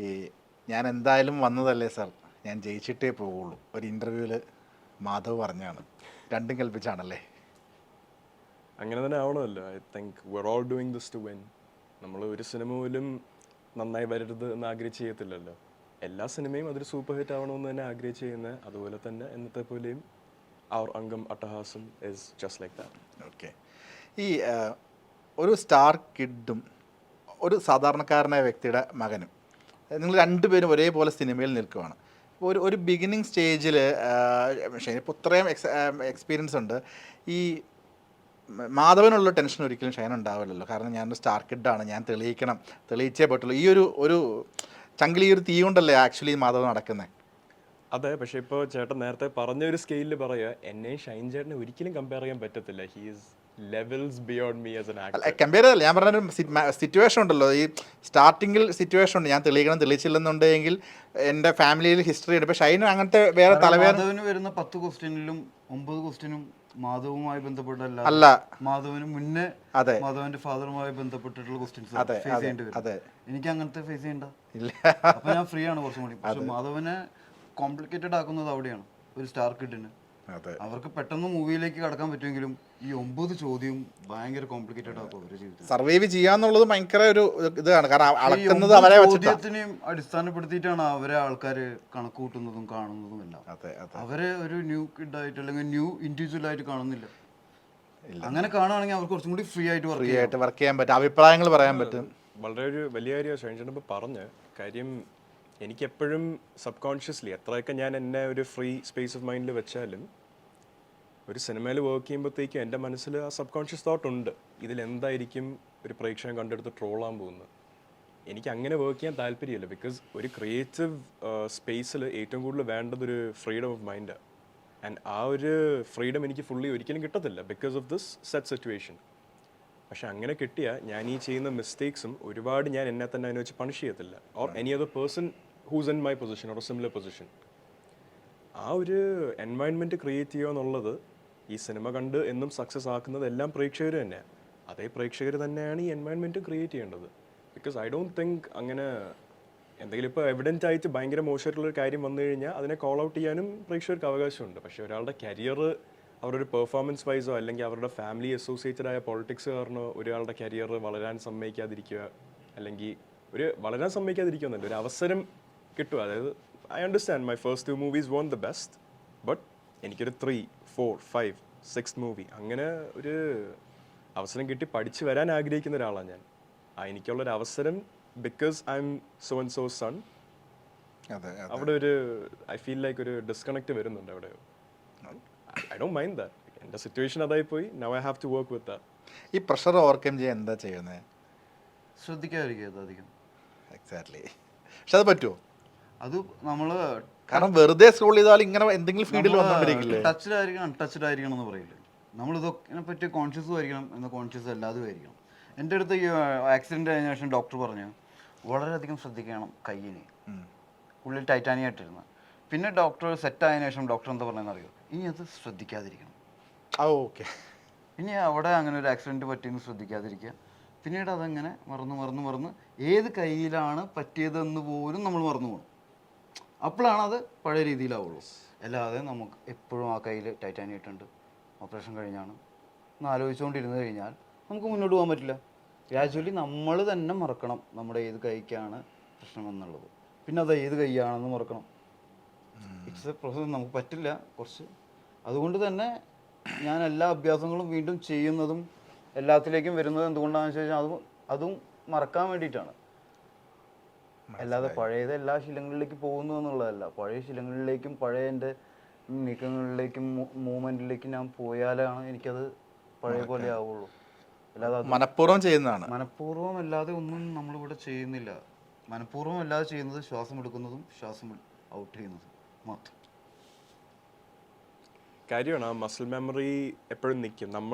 ഈ ഞാൻ എന്തായാലും വന്നതല്ലേ സാർ, ഞാൻ ജയിച്ചിട്ടേ പോവുള്ളൂ, ഒരു ഇൻ്റർവ്യൂവിൽ മാധവ് പറഞ്ഞാണ്. രണ്ടും കൽപ്പിച്ചാണല്ലേ? അങ്ങനെ തന്നെ ആവണമല്ലോ. I think we're all doing this to win. നമ്മൾ ഒരു സിനിമ പോലും നന്നായി വരരുത് എന്ന് ആഗ്രഹിച്ച് ചെയ്യത്തില്ലല്ലോ. എല്ലാ സിനിമയും അതൊരു സൂപ്പർ ഹിറ്റ് ആവണമെന്ന് തന്നെ ആഗ്രഹിച്ച് ചെയ്യുന്നത്. അതുപോലെ തന്നെ എന്നത്തെ പോലെയും അവർ അംഗം അട്ടഹാസം is just like that. Okay. ഈ ഒരു സ്റ്റാർ കിഡും ഒരു സാധാരണക്കാരനായ വ്യക്തിയുടെ മകനും, നിങ്ങൾ രണ്ടുപേരും ഒരേപോലെ സിനിമയിൽ നിൽക്കുവാണ്. ഒരു ബിഗിനിങ് സ്റ്റേജിൽ ഷൈൻ ഇപ്പോൾ ഇത്രയും എക്സ്പീരിയൻസ് ഉണ്ട്, ഈ മാധവനുള്ള ടെൻഷൻ ഒരിക്കലും ഷൈൻ ഉണ്ടാവില്ലല്ലോ. കാരണം ഞാനൊരു സ്റ്റാർ കിഡാണ്, ഞാൻ തെളിയിച്ചേ പറ്റുള്ളൂ. ഈ ഒരു ചങ്കിൾ, ഈ ഒരു തീ കൊണ്ടല്ലേ ആക്ച്വലി മാധവ് നടക്കുന്നത്. അതെ, പക്ഷേ ഇപ്പോൾ ചേട്ടൻ നേരത്തെ പറഞ്ഞ ഒരു സ്കെയിലിൽ പറയുക, എന്നെയും ഷൈൻ ചേട്ടനെ ഒരിക്കലും കമ്പയർ ചെയ്യാൻ പറ്റത്തില്ല. He is levels beyond me as an actor. Compare ചെയ്തല്ല, ഞാൻ പറഞ്ഞൊരു സിറ്റുവേഷൻ ഉണ്ടല്ലോ, ഈ സ്റ്റാർട്ടിങ്ങിൽ സിറ്റുവേഷൻ ഉണ്ട്, ഞാൻ തെളിയിച്ചില്ലെന്നുണ്ടെങ്കിൽ എൻ്റെ ഫാമിലിയിൽ ഹിസ്റ്ററി ഉണ്ട്. ഇപ്പോൾ ഷൈനും അങ്ങനത്തെ വേറെ മാധവന് വരുന്ന 10 ക്വസ്റ്റ്യനിലും 9 ക്വസ്റ്റ്യനും മാധവുമായി ബന്ധപ്പെട്ടല്ല, മാധവന് മുന്നേ മാധവന്റെ ഫാദറുമായി ബന്ധപ്പെട്ടിട്ടുള്ള ക്വസ്റ്റ്യൻസ് ഫേസ് ചെയ്യേണ്ടി വരും. എനിക്ക് അങ്ങനത്തെ ഫേസ് ചെയ്യണ്ട, അപ്പൊ ഞാൻ ഫ്രീ ആണ് കുറച്ചും കൂടി. പക്ഷെ മാധവനെ കോംപ്ലിക്കേറ്റഡ് ആക്കുന്നത് അവിടെയാണ്. ഒരു സ്റ്റാർ കിഡിന് അവർക്ക് പെട്ടെന്ന് മൂവിയിലേക്ക് കടക്കാൻ പറ്റുമെങ്കിലും ഈ 9 ചോദ്യം ഭയങ്കര കോംപ്ലിക്കേറ്റഡ് ആക്കും അവരുടെ ജീവിതത്തിൽ. സർവൈവ് ചെയ്യാന്നുള്ളത് ഭയങ്കര ഒരു ഇതാണ്. കാരണം അളക്കുന്നത് അവരെ ചോദ്യത്തിനെയും അടിസ്ഥാനപ്പെടുത്തിയിട്ടാണ് അവരെ ആൾക്കാര് കണക്ക് കൂട്ടുന്നതും കാണുന്നതും എല്ലാം. അവരെ ഒരു ന്യൂ കിഡായിട്ട് അല്ലെങ്കിൽ ന്യൂ ഇൻഡിവിജ്വൽ ആയിട്ട് കാണുന്നില്ല. അങ്ങനെ കാണുകയാണെങ്കിൽ അവർക്ക് കുറച്ചും കൂടി ഫ്രീ ആയിട്ട് വർക്ക് ചെയ്യാൻ പറ്റും, അഭിപ്രായങ്ങൾ പറയാൻ പറ്റും. വളരെ ഒരു വലിയ കാര്യം ഷൈൻ പറഞ്ഞ കാര്യം. എനിക്കെപ്പോഴും സബ് കോൺഷ്യസ്ലി എത്രയൊക്കെ ഞാൻ എന്നെ ഒരു ഫ്രീ സ്പേസ് ഓഫ് മൈൻഡിൽ വെച്ചാലും ഒരു സിനിമയിൽ വർക്ക് ചെയ്യുമ്പോഴത്തേക്കും എൻ്റെ മനസ്സിൽ ആ സബ് കോൺഷ്യസ് തോട്ട് ഉണ്ട്, ഇതിലെന്തായിരിക്കും ഒരു പ്രേക്ഷകൻ കണ്ടെടുത്ത് ട്രോളാൻ പോകുന്നത്. എനിക്ക് അങ്ങനെ വർക്ക് ചെയ്യാൻ താല്പര്യമില്ല. ബിക്കോസ് ഒരു ക്രിയേറ്റീവ് സ്പേസിൽ ഏറ്റവും കൂടുതൽ വേണ്ടതൊരു ഫ്രീഡം ഓഫ് മൈൻഡ്. ആൻഡ് ആ ഒരു ഫ്രീഡം എനിക്ക് ഫുള്ളി ഒരിക്കലും കിട്ടത്തില്ല because of this set situation. പക്ഷെ അങ്ങനെ കിട്ടിയാൽ ഞാൻ ഈ ചെയ്യുന്ന മിസ്റ്റേക്സും ഒരുപാട് ഞാൻ എന്നെ തന്നെ അതിനെ വെച്ച് പണിഷ് ചെയ്യത്തില്ല, or any other person who's in my position or similar position. ആ ഒരു എൻവയൺമെൻറ്റ് ക്രിയേറ്റ് ചെയ്യുക എന്നുള്ളത് ഈ സിനിമ കണ്ട് എന്നും സക്സസ് ആക്കുന്നത് എല്ലാം പ്രേക്ഷകർ തന്നെയാണ്. അതേ പ്രേക്ഷകർ തന്നെയാണ് ഈ എൻവയൺമെൻറ്റ് ക്രിയേറ്റ് ചെയ്യേണ്ടത്. ബിക്കോസ് ഐ ഡോണ്ട് തിങ്ക് അങ്ങനെ എന്തെങ്കിലും ഇപ്പോൾ എവിഡൻ്റ് ആയിട്ട് ഭയങ്കര മോശമായിട്ടുള്ളൊരു കാര്യം വന്നു കഴിഞ്ഞാൽ അതിനെ കോൾ ഔട്ട് ചെയ്യാനും പ്രേക്ഷകർക്ക് അവകാശമുണ്ട്. പക്ഷേ ഒരാളുടെ കരിയർ അവരൊരു പെർഫോമൻസ് വൈസോ അല്ലെങ്കിൽ അവരുടെ ഫാമിലി അസോസിയേറ്റഡ് ആയ പൊളിറ്റിക്സ് കാരണോ ഒരാളുടെ കരിയർ വളരാൻ സമ്മതിക്കാതിരിക്കുക, അല്ലെങ്കിൽ വളരാൻ സമ്മതിക്കാതിരിക്കുക എന്നല്ല, ഒരു അവസരം കിട്ടുക. അതായത് I understand my first 2 movies won't the best, but എനിക്കൊരു 3, 4, 5, 6 മൂവി അങ്ങനെ ഒരു അവസരം കിട്ടി പഠിച്ചു വരാൻ ആഗ്രഹിക്കുന്ന ഒരാളാണ് ഞാൻ. എനിക്കുള്ളൊരു അവസരം because I'm so and so son, അവിടെ ഒരു ഐ ഫീൽ ലൈക്ക് ഒരു ഡിസ്കണക്ട് വരുന്നുണ്ട് അവിടെ. I don't mind that. എൻ്റെ സിറ്റുവേഷൻ അതായി പോയി. Now I have to work with that. ഈ പ്രഷർ ഓവർകം ചെയ്യാൻ എന്താ ചെയ്യുന്നത്? ശ്രദ്ധിക്കാതിരിക്കുക അധികം. എക്സാക്ട്ലി. പക്ഷെ അത് പറ്റുമോ? അത് നമ്മള് കാരണം വെറുതെ സ്ക്രോൾ ചെയ്താൽ ഇങ്ങനെ എന്തെങ്കിലും ഫീൽഡിൽ വന്നുകൊണ്ടിരിക്കില്ലേ? ടച്ച്ഡ് ആയിരിക്കണം, അൺടച്ച്ഡ് ആയിരിക്കണം എന്ന് പറയില്ലേ. നമ്മൾ ഇതിനെ പറ്റി കോൺഷ്യസും ആയിരിക്കണം, എന്നാൽ കോൺഷ്യസ് അല്ലാതും ആയിരിക്കണം. എൻ്റെ അടുത്ത് ഈ ആക്സിഡന്റ് കഴിഞ്ഞ ശേഷം ഡോക്ടർ പറഞ്ഞു വളരെയധികം ശ്രദ്ധിക്കണം കയ്യിന്, ഉള്ളിൽ ടൈറ്റാനിയം ആയിട്ടിരുന്നു. പിന്നെ ഡോക്ടർ സെറ്റ് ആയതിനു ശേഷം ഡോക്ടർ എന്താ പറഞ്ഞതെന്ന് അറിയോ, ഇനി അത് ശ്രദ്ധിക്കാതിരിക്കണം. ഓക്കെ. ഇനി അവിടെ അങ്ങനെ ഒരു ആക്സിഡൻറ്റ് പറ്റിയെന്ന് ശ്രദ്ധിക്കാതിരിക്കുക. പിന്നീട് അതങ്ങനെ മറന്ന് ഏത് കയ്യിലാണ് പറ്റിയതെന്ന് പോലും നമ്മൾ മറന്നു പോകും. അപ്പോഴാണ് അത് പഴയ രീതിയിലാവുള്ളൂ. അല്ലാതെ നമുക്ക് എപ്പോഴും ആ കയ്യിൽ ടൈറ്റാനിയം ഇട്ടുണ്ട്, ഓപ്പറേഷൻ കഴിഞ്ഞാണ് എന്ന് ആലോചിച്ചുകൊണ്ടിരുന്ന് കഴിഞ്ഞാൽ നമുക്ക് മുന്നോട്ട് പോകാൻ പറ്റില്ല. ഗ്രാജുവലി നമ്മൾ തന്നെ മറക്കണം നമ്മുടെ ഏത് കൈക്കാണ് പ്രശ്നം എന്നുള്ളത്. പിന്നെ അത് ഏത് കൈയാണെന്ന് മറക്കണം. ഇറ്റ്സ് എ പ്രോസസ്, നമുക്ക് പറ്റില്ല കുറച്ച്. അതുകൊണ്ട് തന്നെ ഞാൻ എല്ലാ അഭ്യാസങ്ങളും വീണ്ടും ചെയ്യുന്നതും എല്ലാത്തിലേക്കും വരുന്നത് എന്തുകൊണ്ടാണെന്ന് വെച്ചാൽ അതും മറക്കാൻ വേണ്ടിയിട്ടാണ്. അല്ലാതെ പഴയത് എല്ലാ ശീലങ്ങളിലേക്ക് പോകുന്നു എന്നുള്ളതല്ല. പഴയ ശീലങ്ങളിലേക്കും പഴയ എൻ്റെ നീക്കങ്ങളിലേക്കും മൂവ്മെൻറ്റിലേക്കും ഞാൻ പോയാലാണ് എനിക്കത് പഴയ പോലെ ആവുള്ളൂ. അല്ലാതെ മനഃപൂർവ്വം ചെയ്യുന്നതാണ്. മനഃപൂർവ്വം അല്ലാതെ ഒന്നും നമ്മളിവിടെ ചെയ്യുന്നില്ല. മനഃപൂർവ്വം അല്ലാതെ ചെയ്യുന്നത് ശ്വാസം എടുക്കുന്നതും ശ്വാസം ഔട്ട് ചെയ്യുന്നതും മാത്രം കാര്യമാണ്. ആ മസിൽ മെമ്മറി എപ്പോഴും നിൽക്കും.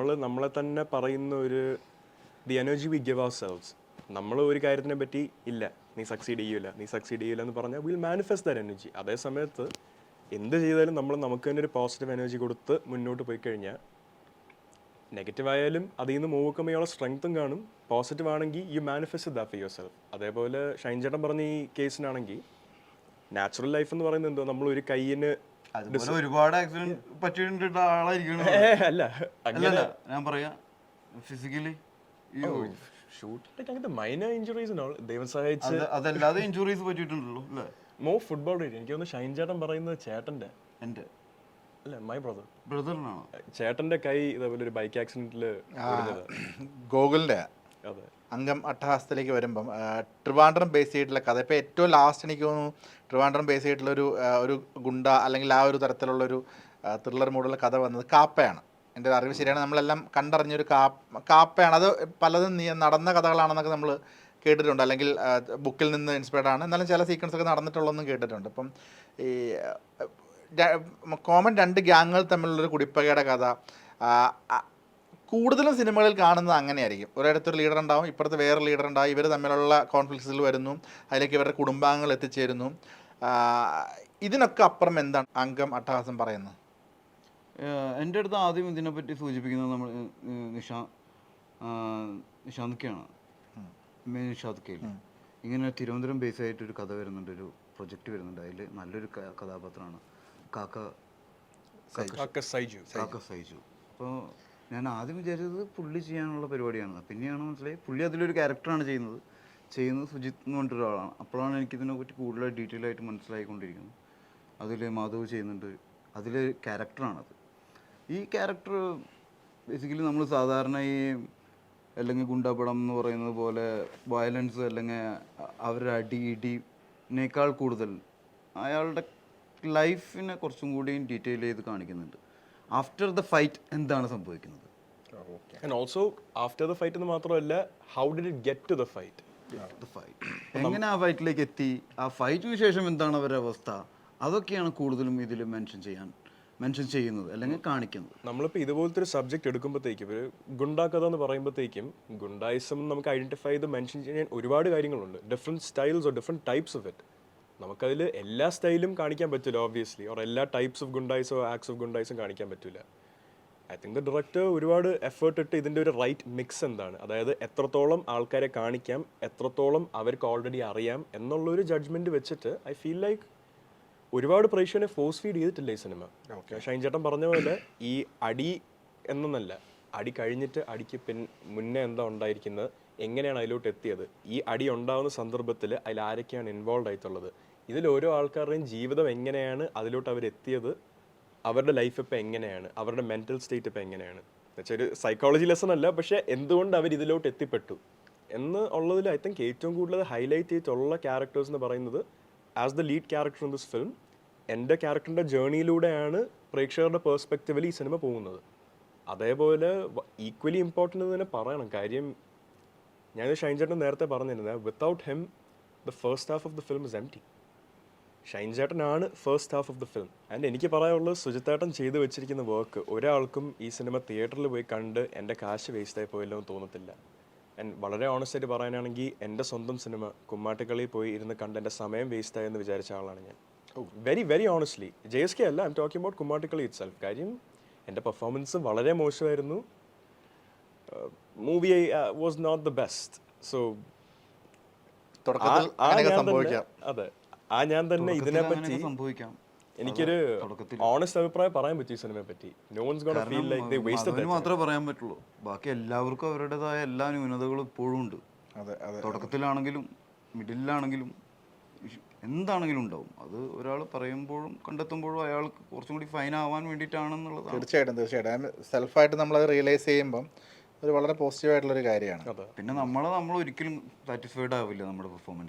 നമ്മളെ തന്നെ പറയുന്ന ഒരു the energy we give ourselves. നമ്മൾ ഒരു കാര്യത്തിനെ പറ്റി ഇല്ല നീ സക്സീഡ് ചെയ്യില്ല എന്ന് പറഞ്ഞാൽ വിൽ മാനിഫെസ്റ്റ് ദാറ്റ് എനർജി. അതേ സമയത്ത് എന്ത് ചെയ്താലും നമുക്ക് തന്നെ ഒരു പോസിറ്റീവ് എനർജി കൊടുത്ത് മുന്നോട്ട് പോയി കഴിഞ്ഞാൽ നെഗറ്റീവ് ആയാലും അതിൽ നിന്ന് മൂവ് വെക്കുമ്പോൾ സ്ട്രെങ്ത്തും കാണും. പോസിറ്റീവ് ആണെങ്കിൽ you manifest that for yourself. അതേപോലെ ഷൈൻ ചേട്ടൻ പറഞ്ഞ ഈ കേസിനാണെങ്കിൽ നാച്ചുറൽ ലൈഫ് എന്ന് പറയുന്നത് എന്തോ നമ്മൾ ഒരു കൈയിന് അതുപോലെ ഒരുപാട് ആക്സിഡന്റ് പറ്റിയിട്ടുണ്ട് ആളായിരിക്കണം. അല്ല അല്ലല്ല ഞാൻ പറയാ ഫിസിക്കലി ഷൂട്ടിലേക്ക് അങ്ങനത്തെ മൈനർ ഇഞ്ചുറീസ് ദൈവം സഹായിച്ച് അതല്ലാതെ ഇഞ്ചുറീസ് പറ്റിയിട്ടുണ്ടല്ലോ അല്ലേ? ഫുട്ബോൾ റേറ്റ് എനിക്ക് തോന്നുന്നു ഷൈൻ ചേട്ടൻ പറയുന്നത് ചേട്ടൻ്റെ എൻ്റെ അല്ല മൈ ബ്രദറിനാണോ? ചേട്ടൻ്റെ കൈ ഇതേപോലെ ഒരു ബൈക്ക് ആക്സിഡന്റിൽ ഗോകുലിൻ്റെ അതെ. അംഗം അട്ടഹാസത്തിലേക്ക് വരുമ്പം ട്രിവാൻഡ്രം ബേസ് ചെയ്തിട്ടുള്ള കഥ ഇപ്പോൾ ഏറ്റവും ലാസ്റ്റ് എനിക്ക് തോന്നുന്നു ട്രിവാൻഡ്രം ബേസ് ചെയ്തിട്ടുള്ള ഒരു ഗുണ്ട അല്ലെങ്കിൽ ആ ഒരു തരത്തിലുള്ളൊരു ത്രില്ലർ മൂടുള്ള കഥ വന്നത് കാപ്പയാണ്. എൻ്റെ ഒരു അറിവ് ശരിയാണ്, നമ്മളെല്ലാം കണ്ടറിഞ്ഞൊരു കാപ്പയാണ്. അത് പലതും നടന്ന കഥകളാണെന്നൊക്കെ നമ്മൾ കേട്ടിട്ടുണ്ട്, അല്ലെങ്കിൽ ബുക്കിൽ നിന്ന് ഇൻസ്പയർഡ് ആണ്. എന്നാലും ചില സീക്വൻസ് ഒക്കെ നടന്നിട്ടുള്ളതെന്നും കേട്ടിട്ടുണ്ട്. ഇപ്പം ഈ കോമൺ 2 ഗ്യാങ്ങുകൾ തമ്മിലുള്ളൊരു കുടിപ്പകയുടെ കഥ കൂടുതലും സിനിമകളിൽ കാണുന്നത് അങ്ങനെയായിരിക്കും. ഒരിടത്തൊരു ലീഡർ ഉണ്ടാവും, ഇപ്പുറത്ത് വേറെ ലീഡർ ഉണ്ടാവും, ഇവർ തമ്മിലുള്ള കോൺഫ്ലിക്ട്സിൽ വരുന്നു, അതിലേക്ക് ഇവരുടെ കുടുംബാംഗങ്ങൾ എത്തിച്ചേരുന്നു. ഇതിനൊക്കെ അപ്പുറം എന്താണ് അംഗം അട്ടഹാസം പറയുന്നത്? എൻ്റെ അടുത്ത് ആദ്യം ഇതിനെപ്പറ്റി സൂചിപ്പിക്കുന്നത് നമ്മൾ നിഷാന്തൊക്കെയാണ്. നിഷാന്തൊക്കെയില്ല ഇങ്ങനെ തിരുവനന്തപുരം ബേസ് ആയിട്ടൊരു കഥ വരുന്നുണ്ട്, ഒരു പ്രൊജക്റ്റ് വരുന്നുണ്ട്. അതിൽ നല്ലൊരു കഥാപാത്രമാണ് കാക്ക സൈജു. അപ്പോൾ ഞാൻ ആദ്യം വിചാരിച്ചത് പുള്ളി ചെയ്യാനുള്ള പരിപാടിയാണ്. പിന്നെയാണ് മനസ്സിലായി പുള്ളി അതിലൊരു ക്യാരക്ടറാണ് ചെയ്യുന്നത് സുജിത്ത് എന്ന് പറഞ്ഞിട്ട് ഒരാളാണ്. അപ്പോഴാണ് എനിക്കിതിനെപ്പറ്റി കൂടുതൽ ഡീറ്റെയിൽ ആയിട്ട് മനസ്സിലായിക്കൊണ്ടിരിക്കുന്നത്. അതിൽ മാധവ് ചെയ്യുന്നുണ്ട്, അതിൽ ക്യാരക്ടറാണത്. ഈ ക്യാരക്ടർ ബേസിക്കലി നമ്മൾ സാധാരണ ഈ അല്ലെങ്കിൽ ഗുണ്ടാപ്പടം എന്ന് പറയുന്നത് പോലെ വയലൻസ് അല്ലെങ്കിൽ അവരുടെ ഇടിനേക്കാൾ കൂടുതൽ അയാളുടെ ലൈഫിനെ കുറച്ചും കൂടി ഡീറ്റെയിൽ ചെയ്ത് കാണിക്കുന്നുണ്ട്. ആഫ്റ്റർ ദ ഫൈറ്റ് എന്താണ് സംഭവിക്കുന്നത്, and also after the fight എന്ന് മാത്രമല്ല how did it get to the fight, എങ്ങനെ ആ ഫൈറ്റിലേക്ക് എത്തി, ആ ഫൈറ്റിന് ശേഷം എന്താണ് അവരുടെ അവസ്ഥ, അതൊക്കെയാണ് കൂടുതലും ഇതിൽ മെൻഷൻ ചെയ്യുന്നത് അല്ലെങ്കിൽ കാണിക്കുന്നത്. നമ്മളിപ്പോൾ ഇതുപോലത്തെ ഒരു സബ്ജക്റ്റ് എടുക്കുമ്പോഴത്തേക്കും ഒരു ഗുണ്ടാ കഥ എന്ന് പറയുമ്പോഴത്തേക്കും ഗുണ്ടായിസം നമുക്ക് ഐഡന്റിഫൈ ചെയ്ത് മെൻഷൻ ചെയ്യാൻ ഒരുപാട് കാര്യങ്ങളുണ്ട്. Different styles or different types of it. നമുക്കതിൽ എല്ലാ സ്റ്റൈലും കാണിക്കാൻ പറ്റില്ല ഓബ്വിയസ്ലി, ഓർ എല്ലാ ടൈപ്സ് ഓഫ് ഗുണ്ടായിസോ ആക്ട്സ് ഓഫ് ഗുണ്ടായിസും കാണിക്കാൻ പറ്റില്ല. ഐ തിങ്ക് ദ ഡയറക്ടർ ഒരുപാട് എഫേർട്ട് ഇട്ട് ഇതിൻ്റെ ഒരു റൈറ്റ് മിക്സ് എന്താണ്, അതായത് എത്രത്തോളം ആൾക്കാരെ കാണിക്കാം, എത്രത്തോളം അവർക്ക് ഓൾറെഡി അറിയാം എന്നുള്ളൊരു ജഡ്ജ്മെൻറ്റ് വെച്ചിട്ട് ഐ ഫീൽ ലൈക്ക് ഒരുപാട് പ്രേക്ഷകനെ ഫോഴ്സ് ഫീഡ് ചെയ്തിട്ടില്ല ഈ സിനിമ. ഷൈൻ ചേട്ടൻ പറഞ്ഞ പോലെ ഈ അടി എന്നല്ല, അടി കഴിഞ്ഞിട്ട് അടിക്ക് മുന്നേ എന്താ ഉണ്ടായിരിക്കുന്നത്, എങ്ങനെയാണ് അതിലോട്ട് എത്തിയത്, ഈ അടി ഉണ്ടാകുന്ന സന്ദർഭത്തിൽ അതിൽ ആരൊക്കെയാണ് ഇൻവോൾവ് ആയിട്ടുള്ളത്, ഇതിൽ ഓരോ ആൾക്കാരുടെയും ജീവിതം എങ്ങനെയാണ് അതിലോട്ട് അവരെത്തിയത്, അവരുടെ ലൈഫ് ഇപ്പോൾ എങ്ങനെയാണ്, അവരുടെ മെൻറ്റൽ സ്റ്റേറ്റ് ഇപ്പോൾ എങ്ങനെയാണ് എന്നുവെച്ചാൽ ഒരു സൈക്കോളജി ലെസൺ അല്ല, പക്ഷേ എന്തുകൊണ്ട് അവർ ഇതിലോട്ട് എത്തിപ്പെട്ടു എന്ന് ഉള്ളതിൽ ഐ തിങ്ക് ഏറ്റവും കൂടുതൽ ഹൈലൈറ്റ് ചെയ്തിട്ടുള്ള ക്യാരക്ടേഴ്സ് എന്ന് പറയുന്നത് as the lead character in this film എൻ്റെ ക്യാരക്ടറിൻ്റെ ജേർണിയിലൂടെയാണ് പ്രേക്ഷകരുടെ പേഴ്സ്പെക്റ്റീവിൽ ഈ സിനിമ പോകുന്നത്. അതേപോലെ ഈക്വലി ഇമ്പോർട്ടൻ്റ് എന്ന് തന്നെ പറയണം. കാര്യം ഞാൻ ഷൈൻ ചേട്ടൻ നേരത്തെ പറഞ്ഞിരുന്നത് without him the first half of the film is empty. Shine ചേട്ടനാണ് first half of the film. And എനിക്ക് പറയാനുള്ളത് സുജിത്തേട്ടൻ ചെയ്തു വെച്ചിരിക്കുന്ന വർക്ക് ഒരാൾക്കും ഈ സിനിമ തിയേറ്ററിൽ പോയി കണ്ട് എൻ്റെ കാശ് വേസ്റ്റായി പോയല്ലോ എന്ന് തോന്നത്തില്ല. ആൻഡ് വളരെ ഓണസ്റ്റായിട്ട് പറയാനാണെങ്കിൽ എൻ്റെ സ്വന്തം സിനിമ കുമ്മാട്ടിക്കളിയിൽ പോയി ഇരുന്ന് കണ്ട് എൻ്റെ സമയം വേസ്റ്റായെന്ന് വിചാരിച്ച ആളാണ് ഞാൻ. Very very honestly. JSK അല്ല, ഐ എം ടോക്കിംഗ് അബൌട്ട് കുമ്മാട്ടിക്കളി ഇറ്റ് സെൽഫ്. കാര്യം എൻ്റെ പെർഫോമൻസ് വളരെ മോശമായിരുന്നു, movie was not the best. So അതെ, ഞാൻ തന്നെ ഇതിനെപ്പറ്റി എനിക്കൊരു ഓണസ്റ്റ് അഭിപ്രായം പറയാൻ പറ്റി ഈ സിനിമയെ പറ്റി. No one's gonna feel like they wasted that. മാത്രമേ പറയാൻ പറ്റുള്ളൂ, ബാക്കി എല്ലാവർക്കും അവരുടേതായ എല്ലാ ന്യൂനതകളും ഇപ്പോഴും ഉണ്ട്. തുടക്കത്തിലാണെങ്കിലും മിഡിലാണെങ്കിലും എന്താണെങ്കിലും ഉണ്ടാവും. അത് ഒരാൾ പറയുമ്പോഴും കണ്ടെത്തുമ്പോഴും അയാൾക്ക് കുറച്ചും കൂടി ഫൈൻ ആവാൻ വേണ്ടിയിട്ടാണെന്നുള്ളത്. തീർച്ചയായിട്ടും സെൽഫായിട്ട് നമ്മളത് റിയലൈസ് ചെയ്യുമ്പം ഒരു വളരെ പോസിറ്റീവായിട്ടുള്ളൊരു കാര്യമാണ്. പിന്നെ നമ്മൾ ഒരിക്കലും സാറ്റിസ്ഫൈഡ് ആവില്ല നമ്മുടെ പെർഫോമൻസ്.